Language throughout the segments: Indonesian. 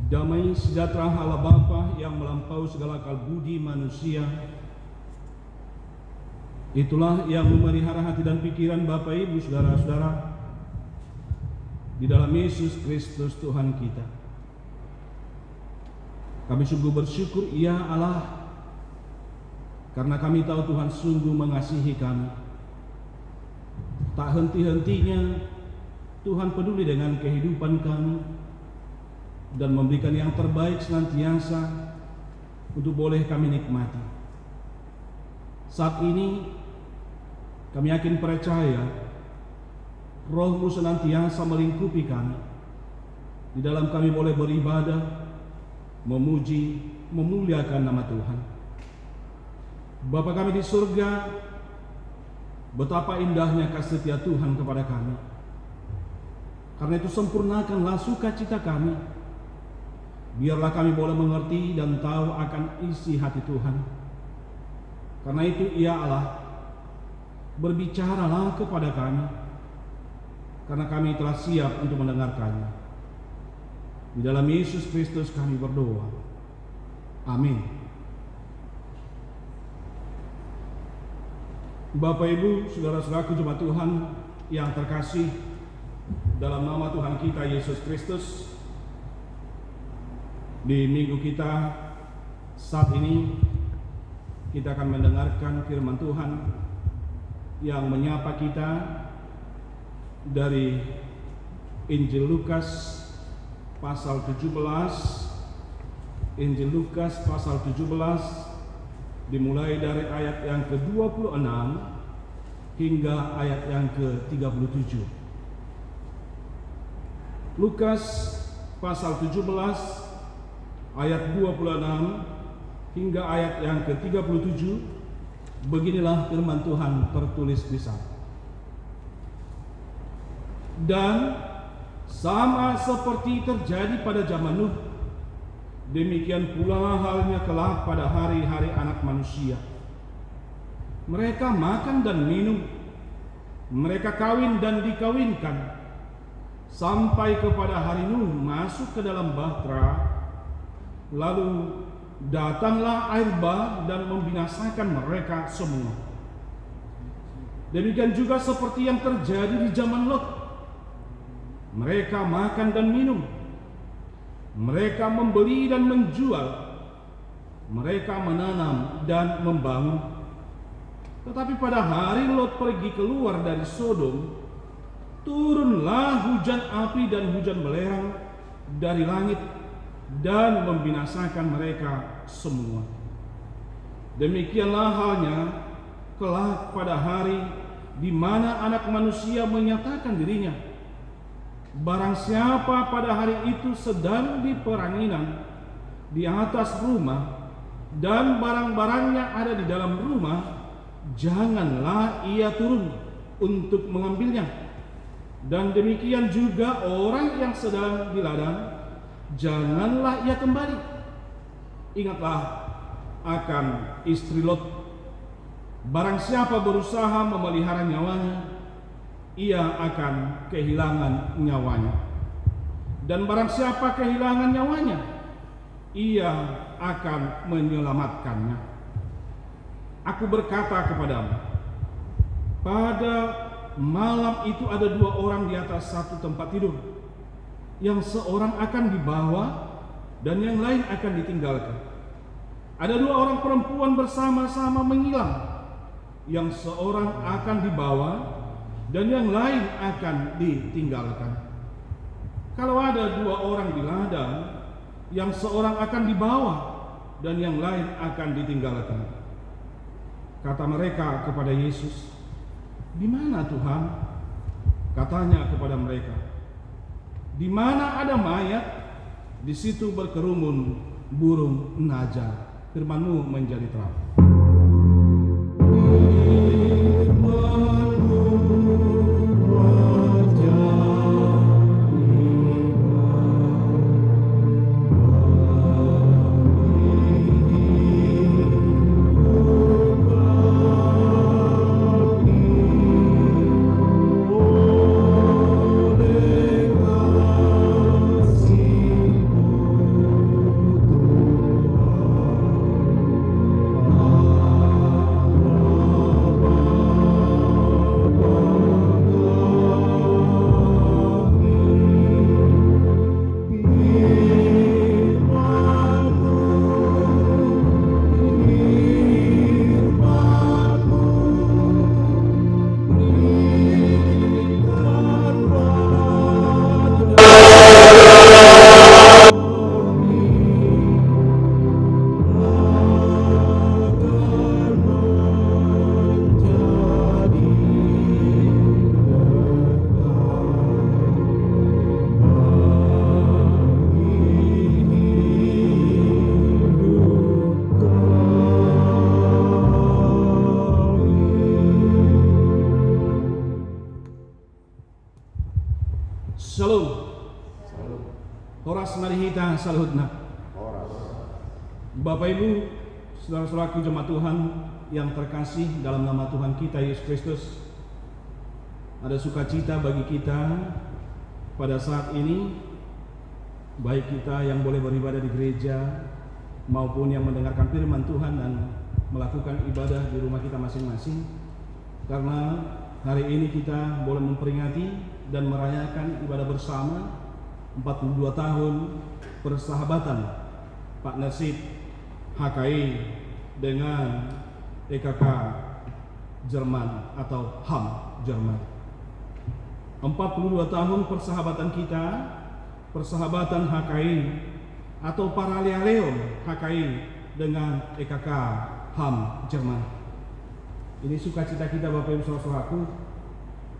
Damai sejahtera Allah Bapa yang melampaui segala akal budi manusia, itulah yang memelihara hati dan pikiran Bapak Ibu saudara-saudara di dalam Yesus Kristus Tuhan kita. Kami sungguh bersyukur ya Allah, karena kami tahu Tuhan sungguh mengasihi kami. Tak henti-hentinya Tuhan peduli dengan kehidupan kami dan memberikan yang terbaik senantiasa untuk boleh kami nikmati. Saat ini kami yakin percaya Roh-Mu senantiasa melingkupi kami. Di dalam kami boleh beribadah, memuji, memuliakan nama Tuhan. Bapa kami di surga, betapa indahnya kasih setia Tuhan kepada kami. Karena itu sempurnakanlah sukacita kami. Biarlah kami boleh mengerti dan tahu akan isi hati Tuhan. Karena itu ya Allah, berbicaralah kepada kami, karena kami telah siap untuk mendengarkannya. Di dalam Yesus Kristus kami berdoa. Amin. Bapak Ibu, saudara-saudaraku jemaat Tuhan yang terkasih, dalam nama Tuhan kita Yesus Kristus, di minggu kita saat ini kita akan mendengarkan firman Tuhan yang menyapa kita dari Injil Lukas pasal 17. Injil Lukas pasal 17 dimulai dari ayat yang ke-26 hingga ayat yang ke-37. Lukas pasal 17 ayat 26 hingga ayat yang ke-37. Beginilah firman Tuhan tertulis di sana. Dan sama seperti terjadi pada zaman Nuh, demikian pula halnya kelak pada hari-hari Anak Manusia. Mereka makan dan minum, mereka kawin dan dikawinkan, sampai kepada hari Nuh masuk ke dalam bahtera. Lalu datanglah air bah dan membinasakan mereka semua. Demikian juga seperti yang terjadi di zaman Lot. Mereka makan dan minum, mereka membeli dan menjual, mereka menanam dan membangun. Tetapi pada hari Lot pergi keluar dari Sodom, turunlah hujan api dan hujan belerang dari langit dan membinasakan mereka semua. Demikianlah halnya kelak pada hari di mana Anak Manusia menyatakan dirinya. Barang siapa pada hari itu sedang di peranginan di atas rumah dan barang-barangnya ada di dalam rumah, janganlah ia turun untuk mengambilnya. Dan demikian juga orang yang sedang di ladang, janganlah ia kembali. Ingatlah akan istri Lot. Barang siapa berusaha memelihara nyawanya, ia akan kehilangan nyawanya. Dan barang siapa kehilangan nyawanya, ia akan menyelamatkannya. Aku berkata kepadamu, pada malam itu ada dua orang di atas satu tempat tidur, yang seorang akan dibawa dan yang lain akan ditinggalkan. Ada dua orang perempuan bersama-sama menyilam, yang seorang akan dibawa dan yang lain akan ditinggalkan. Kalau ada dua orang di ladang, yang seorang akan dibawa dan yang lain akan ditinggalkan. Kata mereka kepada Yesus, "Di mana Tuhan?" Katanya kepada mereka, "Di mana ada mayat, di situ berkerumun burung najar." Firman-Mu menjadi terang. Oras marihita salhutna. Bapak Ibu, saudara-saudaraku jemaat Tuhan yang terkasih dalam nama Tuhan kita Yesus Kristus, ada sukacita bagi kita pada saat ini, baik kita yang boleh beribadah di gereja maupun yang mendengarkan firman Tuhan dan melakukan ibadah di rumah kita masing-masing, karena hari ini kita boleh memperingati dan merayakan ibadah bersama 42 tahun persahabatan partnership HKI dengan EKK Jerman atau HAM Jerman. 42 tahun persahabatan kita, persahabatan HKI atau Paraleleo HKI dengan EKK HAM Jerman. Ini sukacita kita Bapak Ibu Saudara-saudaraku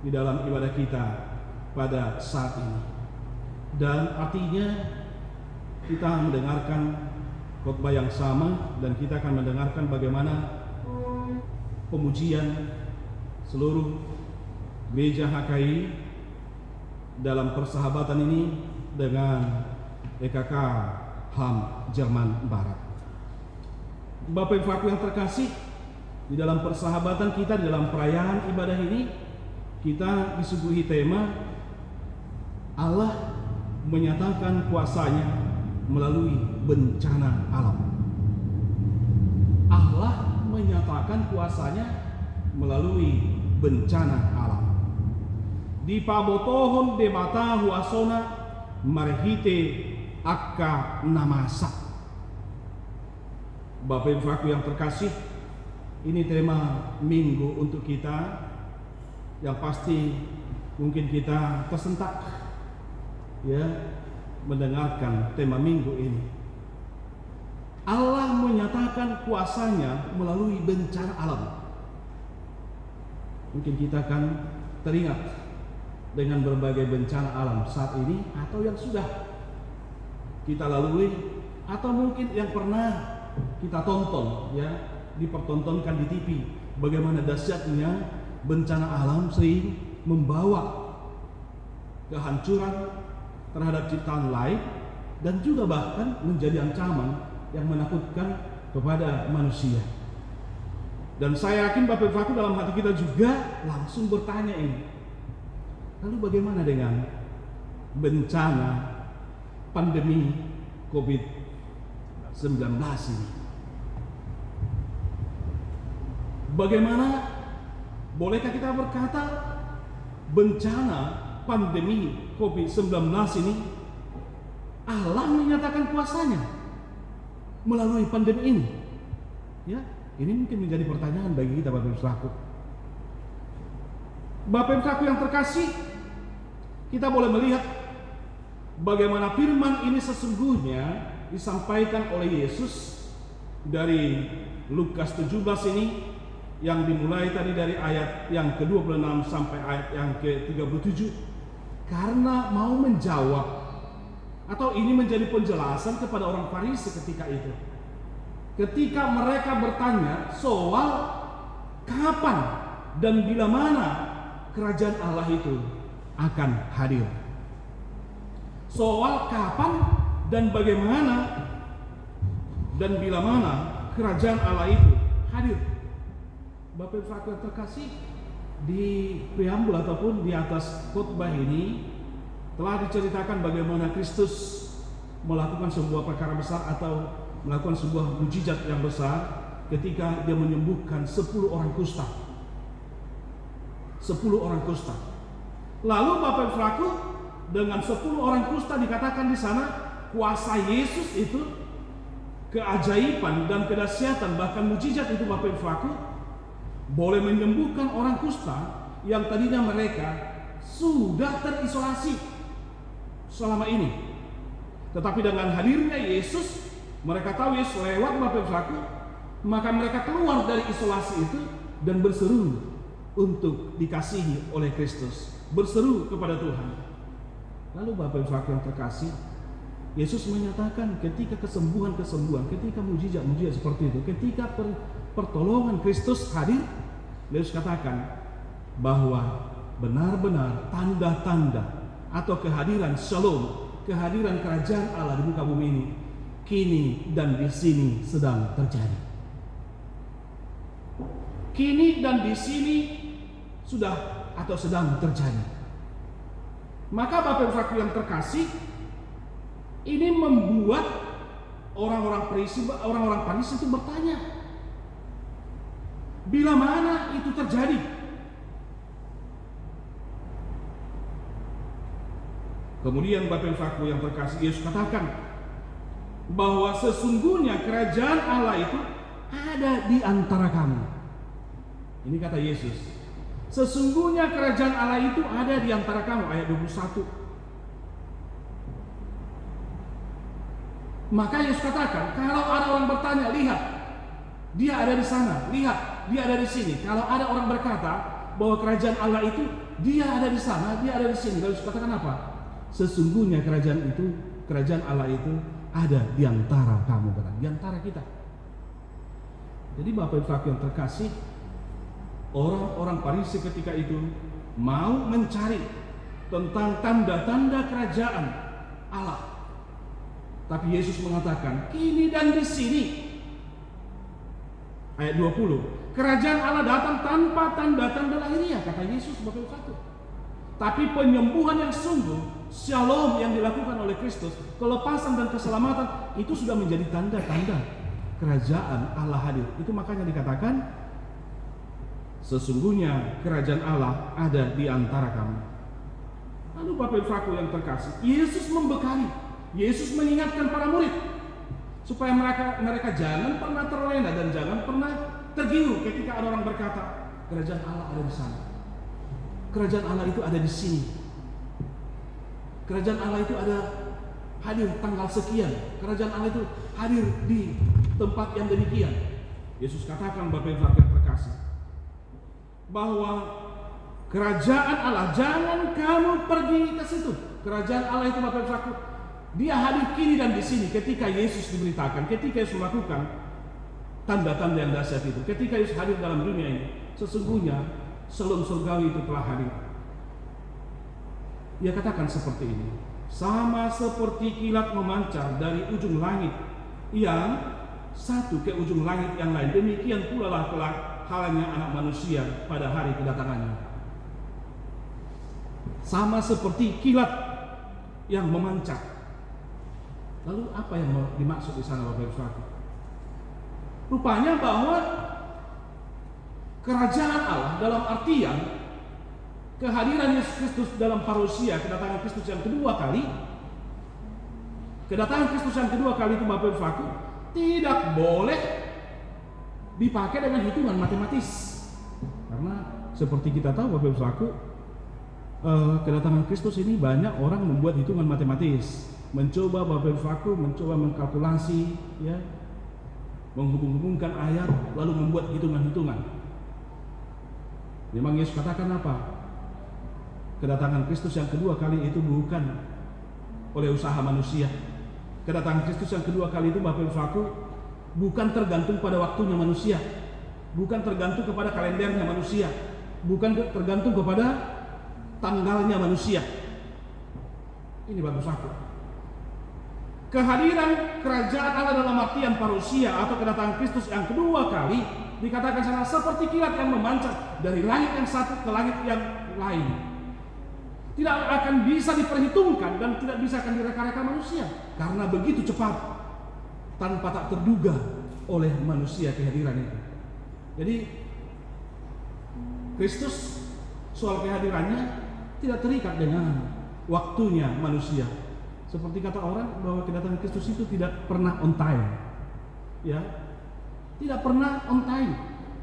di dalam ibadah kita pada saat ini. Dan artinya kita mendengarkan khotbah yang sama dan kita akan mendengarkan bagaimana pemujian seluruh gereja HKI dalam persahabatan ini dengan EKK HAM Jerman Barat. Bapak Ibu yang terkasih, di dalam persahabatan kita, di dalam perayaan ibadah ini, kita disuguhi tema Allah menyatakan kuasanya melalui bencana alam. Allah menyatakan kuasanya melalui bencana alam. Di pabotohon de mata huasona marhite akka namasa. Bapak Ibu yang terkasih, ini tema minggu untuk kita yang pasti mungkin kita tersentak ya mendengarkan tema minggu ini. Allah menyatakan kuasanya melalui bencana alam. Mungkin kita akan teringat dengan berbagai bencana alam saat ini atau yang sudah kita lalui atau mungkin yang pernah kita tonton ya, dipertontonkan di TV, bagaimana dahsyatnya bencana alam sering membawa kehancuran terhadap ciptaan lain dan juga bahkan menjadi ancaman yang menakutkan kepada manusia. Dan saya yakin Bapak Ibu dalam hati kita juga langsung bertanya ini, lalu bagaimana dengan bencana pandemi COVID-19 ini? Bagaimana bolehkah kita berkata bencana pandemi COVID-19 ini Allah menyatakan kuasanya melalui pandemi ini? Ya, ini mungkin menjadi pertanyaan bagi kita Bapak Ibu Saudaraku. Bapak Ibu Saudaraku yang terkasih, kita boleh melihat bagaimana firman ini sesungguhnya disampaikan oleh Yesus dari Lukas 17 ini, yang dimulai tadi dari ayat yang ke-26 sampai ayat yang ke-37, karena mau menjawab atau ini menjadi penjelasan kepada orang Farisi ketika itu. Ketika mereka bertanya soal kapan dan bila mana kerajaan Allah itu akan hadir. Soal kapan dan bagaimana dan bila mana kerajaan Allah itu hadir. Bapak Ibu yang terkasih, di preambul ataupun di atas khotbah ini telah diceritakan bagaimana Kristus melakukan sebuah perkara besar atau melakukan sebuah mujizat yang besar ketika dia menyembuhkan 10 orang kusta. 10 orang kusta. Lalu Bapak Ibu dengan 10 orang kusta dikatakan di sana kuasa Yesus itu, keajaiban dan kedahsyatan bahkan mujizat itu Bapak Ibu boleh menyembuhkan orang kusta yang tadinya mereka sudah terisolasi selama ini. Tetapi dengan hadirnya Yesus, mereka tahu Yesus lewat Bapak Ibu, maka mereka keluar dari isolasi itu dan berseru untuk dikasihi oleh Kristus, berseru kepada Tuhan. Lalu Bapak Ibu yang terkasih, Yesus menyatakan ketika kesembuhan-kesembuhan, ketika mujizat-mujizat seperti itu, ketika pertolongan Kristus hadir, Yesus katakan bahwa benar-benar tanda-tanda atau kehadiran Shalom, kehadiran kerajaan Allah di muka bumi ini kini dan di sini sedang terjadi. Kini dan di sini sudah atau sedang terjadi. Maka Bapak Ibu Saudara yang terkasih, ini membuat orang-orang Farisi itu bertanya, bila mana itu terjadi? Kemudian Bapak Ibu Saudara yang terkasih, Yesus katakan bahwa sesungguhnya kerajaan Allah itu ada di antara kamu. Ini kata Yesus. Sesungguhnya kerajaan Allah itu ada di antara kamu, ayat 21. Maka Yesus katakan, kalau ada orang bertanya, lihat, dia ada di sana, lihat, dia ada di sini. Kalau ada orang berkata bahwa kerajaan Allah itu dia ada di sana, dia ada di sini, lalu Yesus katakan apa? Sesungguhnya kerajaan Allah itu ada di antara kamu, di antara kita. Jadi Bapak Ibu Saudara yang terkasih, orang-orang Farisi ketika itu mau mencari tentang tanda-tanda kerajaan Allah. Tapi Yesus mengatakan, kini dan di sini. Ayat 20, kerajaan Allah datang tanpa tanda-tanda lahiriah, kata Yesus Bapak Ibu Saudara. Tapi penyembuhan yang sungguh, shalom yang dilakukan oleh Kristus, kelepasan dan keselamatan, itu sudah menjadi tanda-tanda kerajaan Allah hadir. Itu makanya dikatakan, sesungguhnya kerajaan Allah ada di antara kamu. Lalu Bapak Ibu Saudara yang terkasih, Yesus membekali, Yesus mengingatkan para murid supaya mereka jangan pernah terlena dan jangan pernah tergiur ketika ada orang berkata, kerajaan Allah ada di sana, kerajaan Allah itu ada di sini, kerajaan Allah itu ada hadir tanggal sekian, kerajaan Allah itu hadir di tempat yang demikian. Yesus katakan Bapak Ibu yang terkasih, bahwa kerajaan Allah, jangan kamu pergi ke situ. Kerajaan Allah itu Bapak Ibu, dia hadir kini dan di sini. Ketika Yesus diberitakan, ketika Yesus melakukan tanda-tanda yang dahsyat itu, ketika Yesus hadir dalam dunia ini, sesungguhnya shalom surgawi itu telah hadir. Ia katakan seperti ini, sama seperti kilat memancar dari ujung langit yang satu ke ujung langit yang lain, demikian pula lah kelak halnya anak manusia pada hari kedatangannya. Sama seperti kilat yang memancar. Lalu apa yang dimaksud di sana Bapak Ibu Saudara? Rupanya bahwa kerajaan Allah dalam artian kehadiran Yesus Kristus dalam parousia, kedatangan Kristus yang kedua kali. Kedatangan Kristus yang kedua kali itu Bapak Ibu Saudara tidak boleh dipakai dengan hitungan matematis. Karena seperti kita tahu Bapak Ibu Saudara, kedatangan Kristus ini banyak orang membuat hitungan matematis, mencoba Bapak Ibu Saudara mencoba mengkalkulasi, ya, menghubung-hubungkan ayat lalu membuat hitungan-hitungan. Memang Yesus katakan apa? Kedatangan Kristus yang kedua kali itu bukan oleh usaha manusia. Kedatangan Kristus yang kedua kali itu Bapak Ibu Saudara bukan tergantung pada waktunya manusia, bukan tergantung kepada kalendernya manusia, bukan tergantung kepada tanggalnya manusia. Ini Bapak Ibu Saudara. Kehadiran kerajaan Allah dalam artian parousia atau kedatangan Kristus yang kedua kali dikatakan sana seperti kilat yang memancar dari langit yang satu ke langit yang lain. Tidak akan bisa diperhitungkan dan tidak bisa akan direka-reka manusia karena begitu cepat, tanpa tak terduga oleh manusia kehadiran itu. Jadi Kristus soal kehadirannya tidak terikat dengan waktunya manusia. Seperti kata orang bahwa kedatangan Kristus itu tidak pernah on time, ya, tidak pernah on time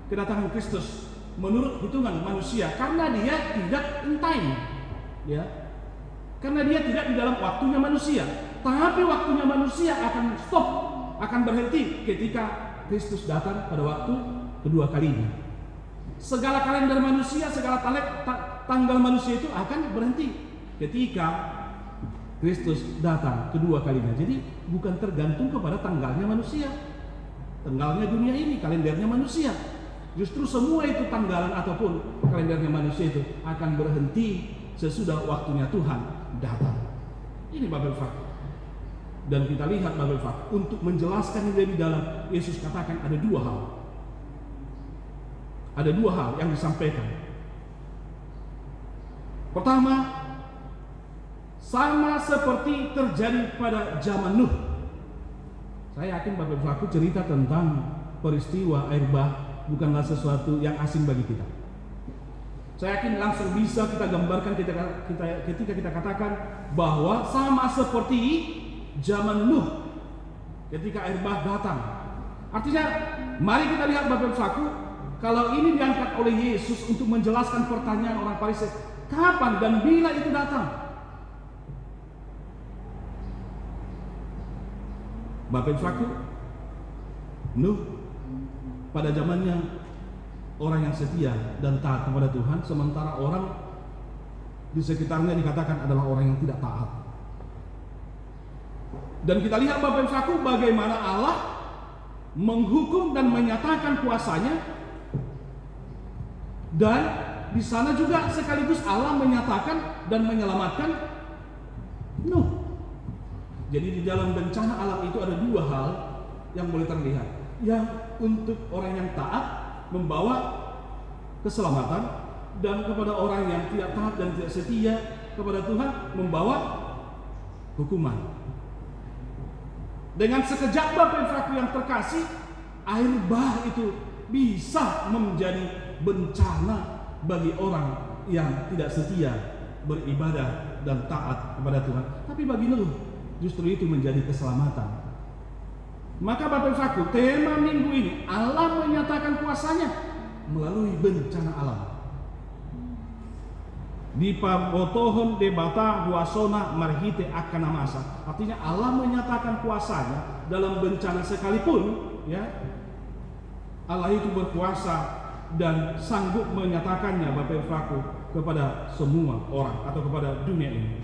kedatangan Kristus menurut hitungan manusia karena dia tidak on time, ya, karena dia tidak di dalam waktunya manusia. Tapi waktunya manusia akan stop, akan berhenti ketika Kristus datang pada waktu kedua kalinya. Segala kalender manusia, segala tanggal manusia itu akan berhenti ketika Kristus datang kedua kalinya. Jadi bukan tergantung kepada tanggalnya manusia, tanggalnya dunia ini, kalendernya manusia. Justru semua itu tanggalan ataupun kalendernya manusia itu akan berhenti sesudah waktunya Tuhan datang. Ini Bapak Ibu. Dan kita lihat Bapak Ibu, untuk menjelaskan ini lebih dalam, Yesus katakan ada dua hal. Ada dua hal yang disampaikan. Pertama, sama seperti terjadi pada zaman Nuh. Saya yakin Bapak Ibu cerita tentang peristiwa air bah bukanlah sesuatu yang asing bagi kita. Saya yakin langsung bisa kita gambarkan ketika kita katakan bahwa sama seperti zaman Nuh ketika air bah datang. Artinya, mari kita lihat Bapak Ibu, kalau ini diangkat oleh Yesus untuk menjelaskan pertanyaan orang Farisi, kapan dan bila itu datang? Bapak Ibu, Nuh pada zamannya orang yang setia dan taat kepada Tuhan, sementara orang di sekitarnya dikatakan adalah orang yang tidak taat. Dan kita lihat Bapak Ibu bagaimana Allah menghukum dan menyatakan kuasanya, dan di sana juga sekaligus Allah menyatakan dan menyelamatkan Nuh. Jadi di dalam bencana alam itu ada dua hal yang boleh terlihat. Yang untuk orang yang taat membawa keselamatan, dan kepada orang yang tidak taat dan tidak setia kepada Tuhan membawa hukuman. Dengan sekejap Bapak Ibu yang terkasih, air bah itu bisa menjadi bencana bagi orang yang tidak setia beribadah dan taat kepada Tuhan. Tapi bagi Nuh justru itu menjadi keselamatan. Maka Bapak Ibu, tema minggu ini Allah menyatakan kuasanya melalui bencana alam. Di pabotohon debata huasona marhite akana masa. Artinya Allah menyatakan kuasanya dalam bencana sekalipun, ya. Allah itu berkuasa dan sanggup menyatakannya Bapak Ibu kepada semua orang atau kepada dunia ini.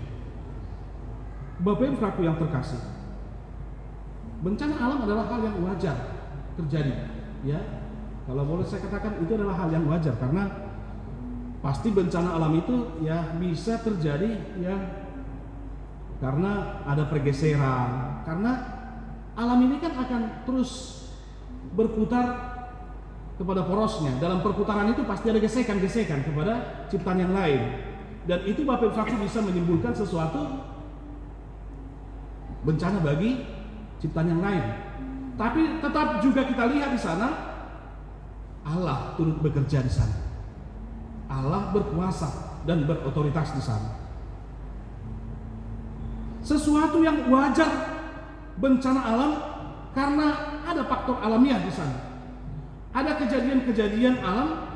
Bapak Ibu yang terkasih, bencana alam adalah hal yang wajar terjadi, ya. Kalau boleh saya katakan itu adalah hal yang wajar, karena pasti bencana alam itu ya bisa terjadi, ya, karena ada pergeseran, karena alam ini kan akan terus berputar kepada porosnya. Dalam perputaran itu pasti ada gesekan-gesekan kepada ciptaan yang lain, dan itu Bapak Ibu bisa menimbulkan sesuatu bencana bagi ciptaan yang lain. Tapi tetap juga kita lihat di sana Allah turut bekerja di sana. Allah berkuasa dan berotoritas di sana. Sesuatu yang wajar bencana alam karena ada faktor alamiah di sana. Ada kejadian-kejadian alam,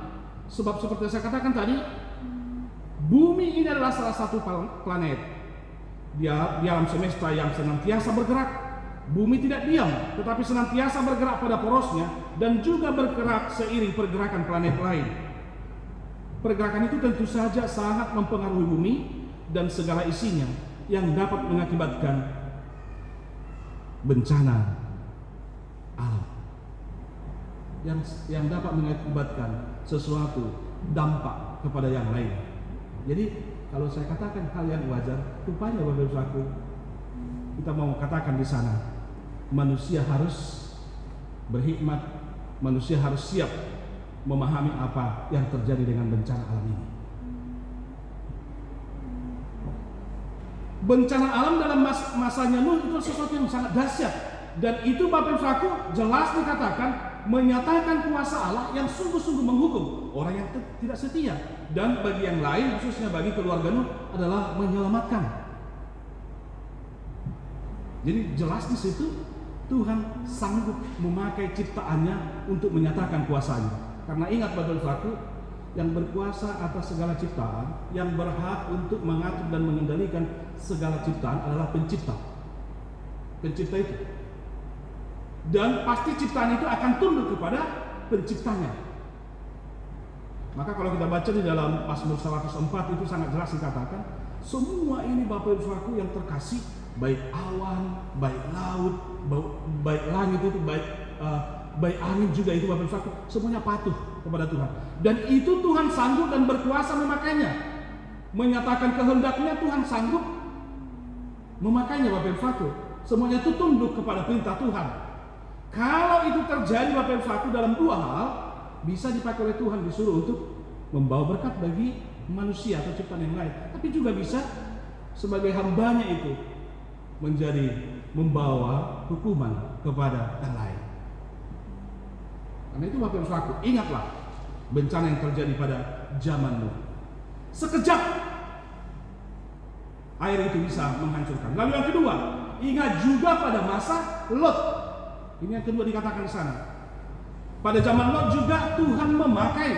sebab seperti saya katakan tadi, bumi ini adalah salah satu planet di alam semesta yang senantiasa bergerak. Bumi tidak diam, tetapi senantiasa bergerak pada porosnya dan juga bergerak seiring pergerakan planet lain. Pergerakan itu tentu saja sangat mempengaruhi bumi dan segala isinya yang dapat mengakibatkan bencana alam, yang dapat mengakibatkan sesuatu dampak kepada yang lain. Jadi kalau saya katakan hal yang wajar, rupanya Bapak Ibu, kita mau katakan di sana, manusia harus berhikmat, manusia harus siap memahami apa yang terjadi dengan bencana alam ini. Bencana alam dalam masanya Nuh itu sesuatu yang sangat dahsyat, dan itu Bapak Ibu jelas dikatakan menyatakan kuasa Allah yang sungguh-sungguh menghukum orang yang tidak setia, dan bagi yang lain khususnya bagi keluarga Nuh adalah menyelamatkan. Jadi jelas di situ Tuhan sanggup memakai ciptaannya untuk menyatakan kuasanya. Karena ingat Bapak Ibu, yang berkuasa atas segala ciptaan, yang berhak untuk mengatur dan mengendalikan segala ciptaan adalah pencipta. Pencipta itu. Dan pasti ciptaan itu akan tunduk kepada penciptanya. Maka kalau kita baca di dalam Mazmur 104 itu sangat jelas dikatakan, semua ini Bapak Ibu yang terkasih, baik awan, baik laut, baik langit itu, baik angin juga itu Bapak Ibu, semuanya patuh kepada Tuhan. Dan itu Tuhan sanggup dan berkuasa memakainya. Menyatakan kehendaknya Tuhan sanggup memakainya Bapak Ibu Saudaraku. Semuanya itu tunduk kepada perintah Tuhan. Kalau itu terjadi Bapak Ibu Saudaraku dalam dua hal, bisa dipakai oleh Tuhan, disuruh untuk membawa berkat bagi manusia atau ciptaan yang lain, tapi juga bisa sebagai hambanya itu menjadi membawa hukuman kepada yang lain. Karena itu Bapak Ibu Saudaraku, ingatlah bencana yang terjadi pada zaman Nuh. Sekejap air itu bisa menghancurkan. Lalu yang kedua, ingat juga pada masa Lot. Ini yang kedua dikatakan di sana. Pada zaman Lot juga Tuhan memakai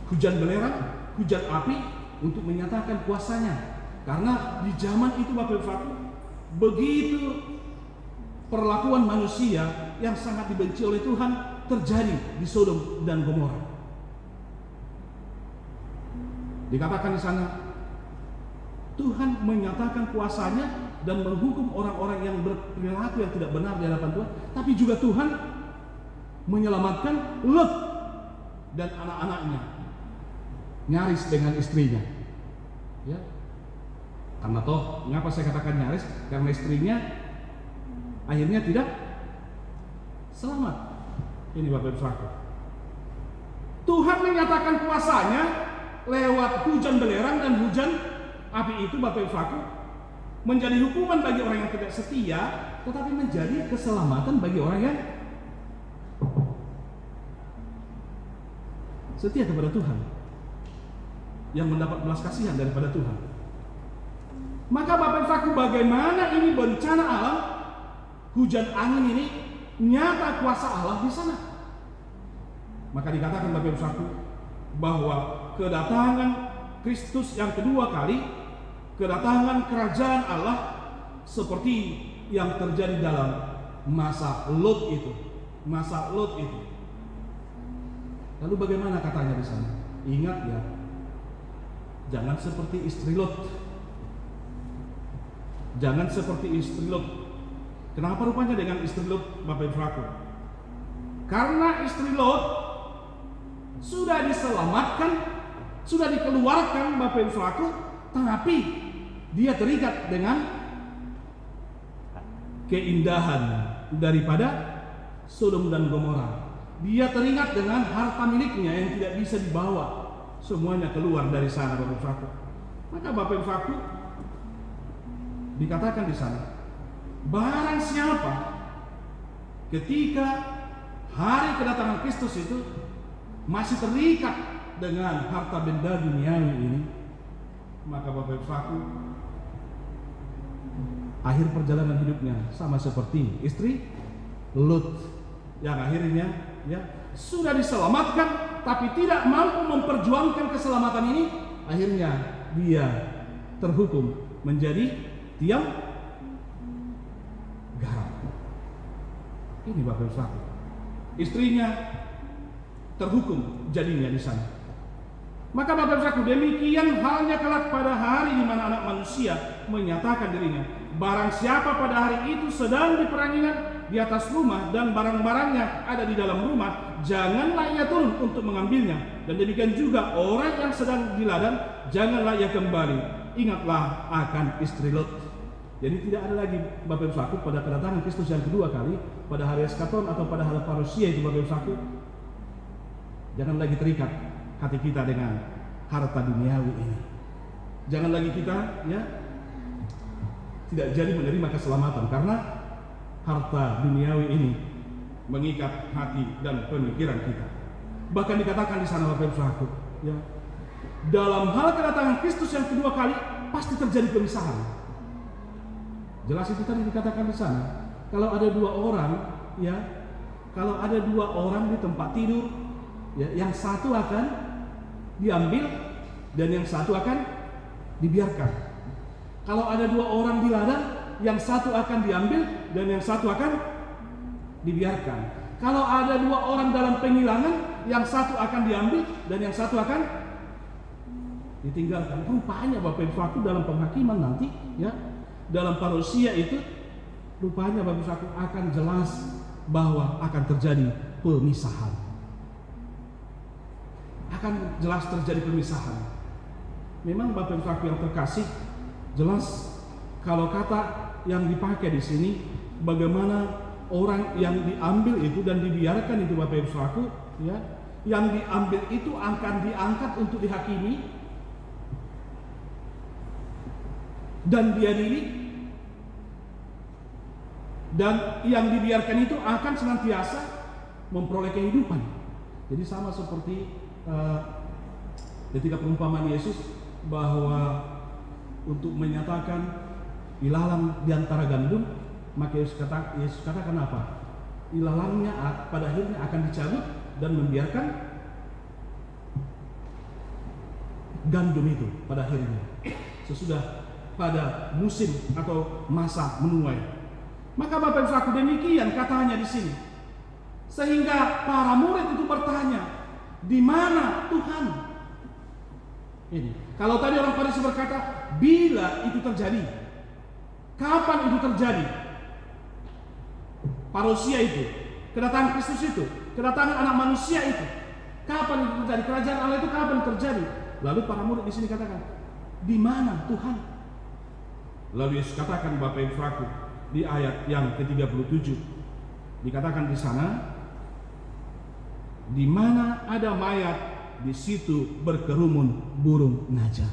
hujan belerang, hujan api untuk menyatakan kuasanya. Karena di zaman itu Bapak Ibu Saudaraku, begitu perlakuan manusia yang sangat dibenci oleh Tuhan terjadi di Sodom dan Gomora. Dikatakan di sana, Tuhan menyatakan kuasanya dan menghukum orang-orang yang berperilaku yang tidak benar di hadapan Tuhan. Tapi juga Tuhan menyelamatkan Lot dan anak-anaknya, nyaris dengan istrinya. Ya, karena toh, mengapa saya katakan nyaris? Karena istrinya akhirnya tidak selamat. Ini Bapak Ibu Saudaraku, Tuhan menyatakan kuasanya lewat hujan belerang dan hujan api itu Bapak Ibu Saudaraku menjadi hukuman bagi orang yang tidak setia, tetapi menjadi keselamatan bagi orang yang setia kepada Tuhan, yang mendapat belas kasihan daripada Tuhan. Maka Bapak Ibu Saudaraku, bagaimana ini bencana alam, hujan angin ini nyata kuasa Allah di sana. Maka dikatakan Bapak Ibu Saudaraku bahwa kedatangan Kristus yang kedua kali, kedatangan kerajaan Allah seperti yang terjadi dalam masa Lot itu. Masa Lot itu. Lalu bagaimana katanya di sana? Ingat ya, jangan seperti istri Lot. Jangan seperti istri Lot. Kenapa rupanya dengan istri Lot, Bapak Ibu Saudaraku? Karena istri Lot sudah diselamatkan, sudah dikeluarkan Bapak Ibu Saudaraku, tapi dia terikat dengan keindahan daripada Sodom dan Gomora. Dia teringat dengan harta miliknya yang tidak bisa dibawa, semuanya keluar dari sana Bapak Ibu Saudaraku. Maka Bapak Ibu Saudaraku, dikatakan di sana, barang siapa ketika hari kedatangan Kristus itu masih terikat dengan harta benda duniawi ini, maka Bapak Ibu Saudaraku, akhir perjalanan hidupnya sama seperti istri Lot yang akhirnya ya sudah diselamatkan tapi tidak mampu memperjuangkan keselamatan ini, akhirnya dia terhukum menjadi tiang garam. Ini Bapak Ibu Saudaraku, istrinya terhukum jadinya di sana. Maka Bapak Ibu Saudaraku, demikian halnya kelak pada hari di mana anak manusia menyatakan dirinya. Barang siapa pada hari itu sedang di peranginan di atas rumah dan barang-barangnya ada di dalam rumah, janganlah ia turun untuk mengambilnya. Dan demikian juga orang yang sedang di ladang, janganlah ia kembali. Ingatlah akan istri Lot. Jadi tidak ada lagi Bapak Ibu Saudaraku pada kedatangan Kristus yang kedua kali, pada hari eskaton atau pada hari parousia itu Bapak Ibu Saudaraku, jangan lagi terikat hati kita dengan harta duniawi ini. Jangan lagi kita ya tidak jadi menerima keselamatan karena harta duniawi ini mengikat hati dan pemikiran kita. Bahkan dikatakan di sana Bapak Ibu Saudaraku, ya, dalam hal kedatangan Kristus yang kedua kali pasti terjadi pemisahan. Jelas itu tadi dikatakan di sana. Kalau ada dua orang, ya, kalau ada dua orang di tempat tidur, ya, yang satu akan diambil dan yang satu akan dibiarkan. Kalau ada dua orang di ladang, yang satu akan diambil dan yang satu akan dibiarkan. Kalau ada dua orang dalam penghilangan, yang satu akan diambil dan yang satu akan ditinggalkan. Rupanya Bapak Ibu Saudaraku dalam penghakiman nanti, ya, dalam parousia itu rupanya Bapak Ibu Saudaraku akan jelas bahwa akan terjadi pemisahan. Akan jelas terjadi pemisahan. Memang Bapak Ibu Saudaraku yang terkasih, jelas kalau kata yang dipakai di sini, bagaimana orang yang diambil itu dan dibiarkan itu Bapak Ibu Saudaraku, ya, yang diambil itu akan diangkat untuk dihakimi dan diadili, dan yang dibiarkan itu akan senantiasa memperoleh kehidupan. Jadi sama seperti ketika perumpamaan Yesus bahwa untuk menyatakan ilalang di antara gandum, maka Yesus katakan apa? Ilalangnya pada akhirnya akan dicabut dan membiarkan gandum itu pada akhirnya sesudah pada musim atau masa menuai. Maka Bapak Ibu Saudaraku, demikian katanya di sini. Sehingga para murid itu bertanya, di mana Tuhan? Ini. Kalau tadi orang Farisi berkata, bila itu terjadi? Kapan itu terjadi? Parousia itu, kedatangan Kristus itu, kedatangan anak manusia itu, kapan itu terjadi? Kerajaan Allah itu kapan terjadi? Lalu para murid di sini katakan, di mana Tuhan? Lalu Yesus katakan, Bapak Ibu Saudaraku, di ayat yang ke-37 dikatakan di sana, di mana ada mayat, di situ berkerumun burung najat.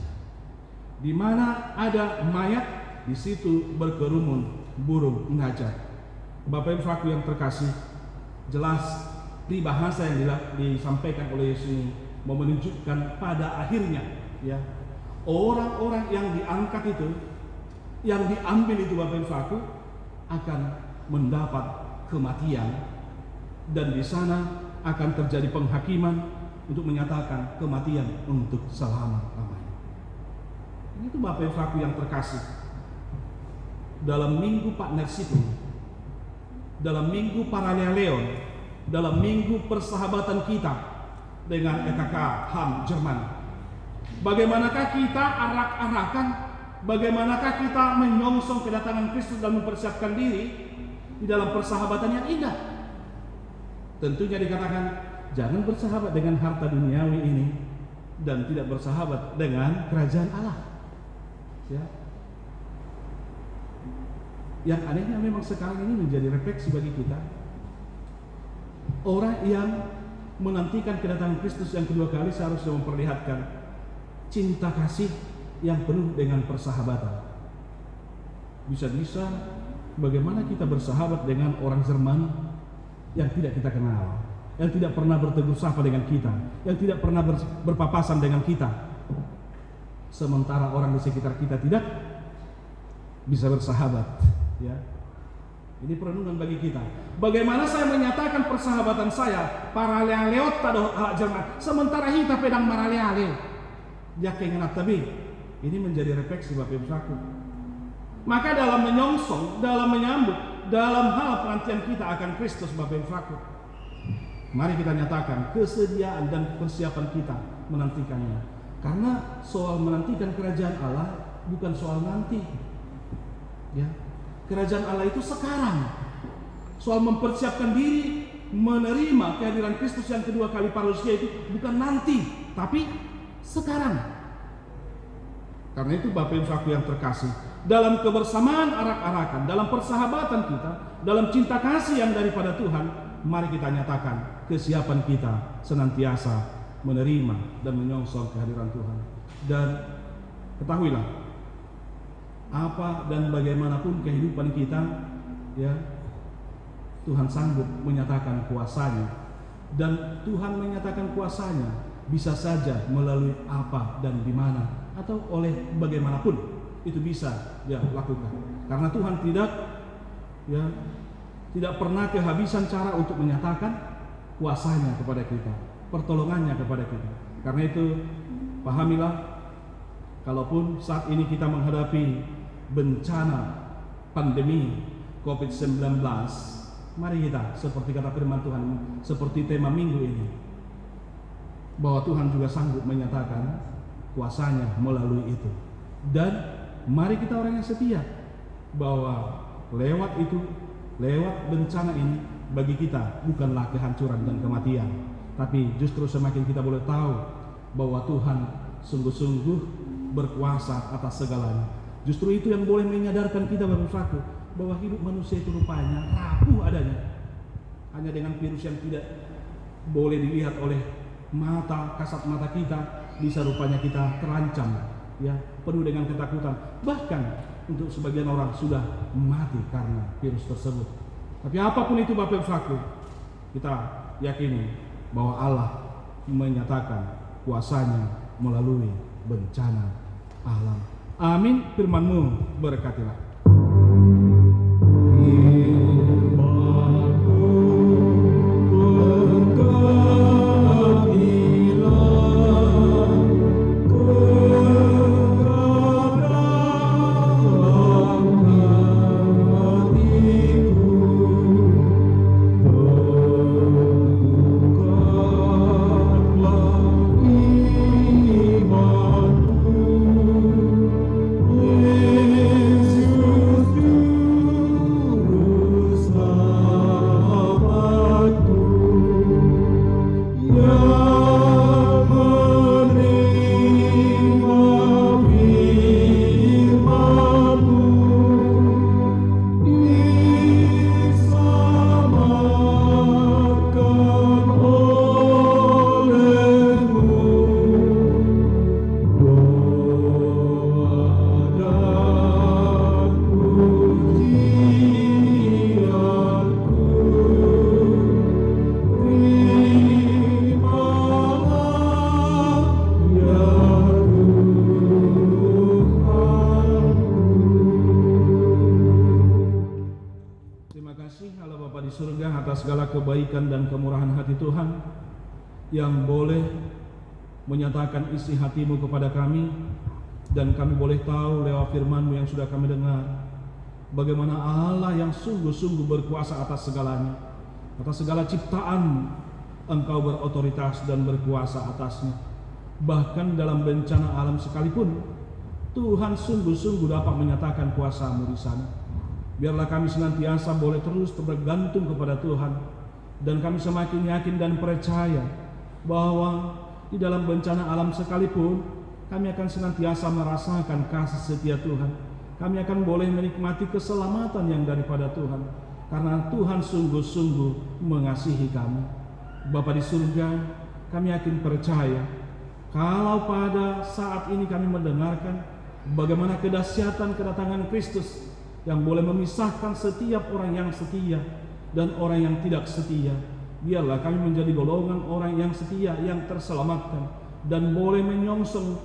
Di mana ada mayat, di situ berkerumun burung najat. Bapak Ibu Saudaraku yang terkasih, jelas di bahasa yang disampaikan oleh Yesus ini mau menunjukkan pada akhirnya, ya, orang-orang yang diangkat itu, yang diambil itu Bapak Ibu Saudaraku akan mendapat kematian, dan di sana akan terjadi penghakiman untuk menyatakan kematian untuk selama-lamanya. Itu Bapak Ibu Saudaraku yang terkasih. Dalam minggu Partnership, dalam minggu Paralleon, dalam minggu persahabatan kita dengan EKK HAM Jerman, bagaimanakah kita arak-arakan, bagaimanakah kita menyongsong kedatangan Kristus dan mempersiapkan diri di dalam persahabatan yang indah? Tentunya dikatakan, jangan bersahabat dengan harta duniawi ini dan tidak bersahabat dengan kerajaan Allah. Ya. Yang anehnya memang sekarang ini menjadi refleksi bagi kita. Orang yang menantikan kedatangan Kristus yang kedua kali seharusnya memperlihatkan cinta kasih yang penuh dengan persahabatan. Bisa-bisa bagaimana kita bersahabat dengan orang Jerman yang tidak kita kenal, yang tidak pernah bertegur sapa dengan kita, yang tidak pernah berpapasan dengan kita, sementara orang di sekitar kita tidak bisa bersahabat. Ya, ini perenungan bagi kita. Bagaimana saya menyatakan persahabatan saya paralealeot tado Jerman, sementara kita pedang maraleale dia kengenat tabi. Ini menjadi refleksi Bapak Ibu Saudaraku. Maka dalam menyongsong, dalam menyambut, dalam hal penantian kita akan Kristus Bapak Ibu Saudaraku, mari kita nyatakan kesediaan dan persiapan kita menantikannya. Karena soal menantikan kerajaan Allah bukan soal nanti. Ya, kerajaan Allah itu sekarang. Soal mempersiapkan diri menerima kehadiran Kristus yang kedua kali parousia itu bukan nanti, tapi sekarang. Karena itu Bapak Ibu Saudaraku yang terkasih, dalam kebersamaan arak-arakan, dalam persahabatan kita, dalam cinta kasih yang daripada Tuhan, mari kita nyatakan kesiapan kita senantiasa menerima dan menyongsong kehadiran Tuhan. Dan ketahuilah, apa dan bagaimanapun kehidupan kita, ya, Tuhan sanggup menyatakan kuasanya. Dan Tuhan menyatakan kuasanya bisa saja melalui apa dan di mana, atau oleh bagaimanapun itu bisa ya lakukan. Karena Tuhan tidak pernah kehabisan cara untuk menyatakan kuasanya kepada kita, pertolongannya kepada kita. Karena itu pahamilah, kalaupun saat ini kita menghadapi bencana pandemi COVID-19, mari kita seperti kata firman Tuhan, seperti tema minggu ini, bahwa Tuhan juga sanggup menyatakan kuasanya melalui itu. Dan mari kita orang yang setia, bahwa lewat itu, lewat bencana ini, bagi kita bukanlah kehancuran dan kematian, tapi justru semakin kita boleh tahu bahwa Tuhan sungguh-sungguh berkuasa atas segalanya. Justru itu yang boleh menyadarkan kita Bapak-Saudaraku, bahwa hidup manusia itu rupanya rapuh adanya. Hanya dengan virus yang tidak boleh dilihat oleh mata, kasat mata kita, bisa rupanya kita terancam, ya, penuh dengan ketakutan. Bahkan untuk sebagian orang sudah mati karena virus tersebut. Tapi apapun itu Bapak-Saudaraku, kita yakini bahwa Allah menyatakan kuasanya melalui bencana alam. Amin. Firman-Mu berkatilah. Segala kebaikan dan kemurahan hati Tuhan yang boleh menyatakan isi hati-Mu kepada kami, dan kami boleh tahu lewat firman-Mu yang sudah kami dengar bagaimana Allah yang sungguh-sungguh berkuasa atas segalanya, atas segala ciptaan. Engkau berotoritas dan berkuasa atasnya. Bahkan dalam bencana alam sekalipun Tuhan sungguh-sungguh dapat menyatakan kuasa-Mu di sana. Biarlah kami senantiasa boleh terus bergantung kepada Tuhan, dan kami semakin yakin dan percaya bahwa di dalam bencana alam sekalipun kami akan senantiasa merasakan kasih setia Tuhan. Kami akan boleh menikmati keselamatan yang daripada Tuhan, karena Tuhan sungguh-sungguh mengasihi kami. Bapa di surga, kami yakin percaya kalau pada saat ini kami mendengarkan bagaimana kedahsyatan kedatangan Kristus yang boleh memisahkan setiap orang yang setia dan orang yang tidak setia. Biarlah kami menjadi golongan orang yang setia, yang terselamatkan, dan boleh menyongsong,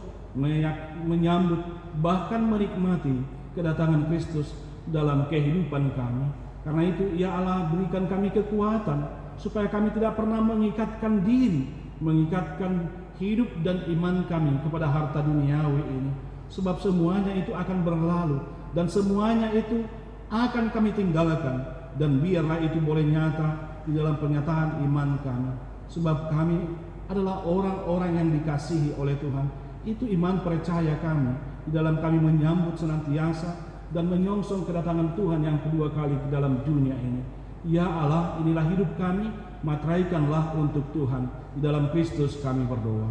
menyambut, bahkan menikmati kedatangan Kristus dalam kehidupan kami. Karena itu ya Allah, berikan kami kekuatan supaya kami tidak pernah mengikatkan diri, mengikatkan hidup dan iman kami kepada harta duniawi ini. Sebab semuanya itu akan berlalu, dan semuanya itu akan kami tinggalkan, dan biarlah itu boleh nyata di dalam pernyataan iman kami. Sebab kami adalah orang-orang yang dikasihi oleh Tuhan. Itu iman percaya kami di dalam kami menyambut senantiasa dan menyongsong kedatangan Tuhan yang kedua kali di dalam dunia ini. Ya Allah, inilah hidup kami, materaikanlah untuk Tuhan. Di dalam Kristus kami berdoa.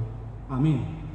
Amin.